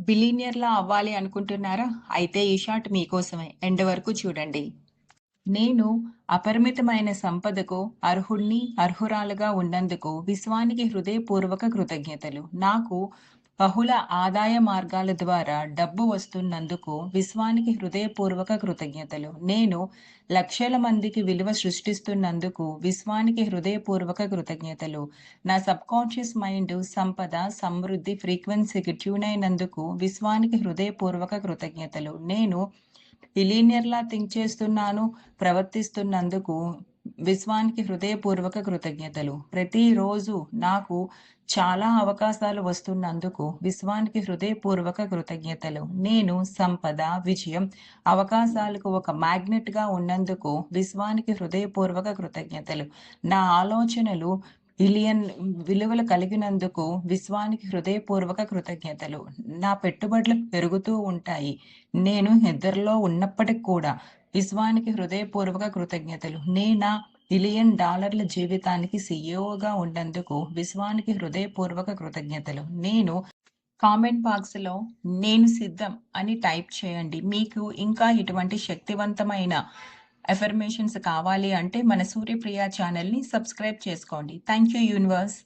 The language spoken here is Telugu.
బిలీనియర్‌లా అవ్వాలి అనుకుంటున్నారా? అయితే ఈ షాట్ మీకోసమే. ఎండ్ వరకు చూడండి. నేను అపరిమితమైన సంపదకు అర్హురాలుగా ఉన్నందుకు విశ్వానికి హృదయపూర్వక కృతజ్ఞతలు. నాకు బహుళ ఆదాయ మార్గాల ద్వారా డబ్బు వస్తున్నందుకు విశ్వానికి హృదయపూర్వక కృతజ్ఞతలు. నేను లక్షల మందికి విలువ సృష్టిస్తున్నందుకు విశ్వానికి హృదయపూర్వక కృతజ్ఞతలు. నా సబ్‌కాన్షియస్ మైండ్ సంపద, సమృద్ధి ఫ్రీక్వెన్సీకి ట్యూన్ అయినందుకు విశ్వానికి హృదయపూర్వక కృతజ్ఞతలు. నేను బిలీనియర్‌లా థింక్ చేస్తున్నాను, ప్రవర్తిస్తున్నందుకు విశ్వానికి హృదయపూర్వక కృతజ్ఞతలు. ప్రతిరోజు నాకు చాలా అవకాశాలు వస్తున్నందుకు విశ్వానికి హృదయపూర్వక కృతజ్ఞతలు. నేను సంపద, విజయం, అవకాశాలకు ఒక మాగ్నెట్‌గా ఉన్నందుకు విశ్వానికి హృదయపూర్వక కృతజ్ఞతలు. నా ఆలోచనలు బిలియన్ విలువలు కలిగినందుకు విశ్వానికి హృదయపూర్వక కృతజ్ఞతలు. నా పెట్టుబడులు పెరుగుతూ ఉంటాయి. నేను నిద్రలో ఉన్నప్పటికి కూడా విశ్వానికి హృదయపూర్వక కృతజ్ఞతలు. నేనా బిలియన్ డాలర్ల జీవితానికి సీఈఓగా ఉన్నందుకు విశ్వానికి హృదయపూర్వక కృతజ్ఞతలు. నేను కామెంట్ బాక్స్‌లో నేను సిద్ధం అని టైప్ చేయండి. మీకు ఇంకా ఇటువంటి శక్తివంతమైన అఫర్మేషన్స్ కావాలి అంటే మన సూర్యప్రియ ఛానెల్‌ని సబ్స్క్రైబ్ చేసుకోండి. Thank you universe.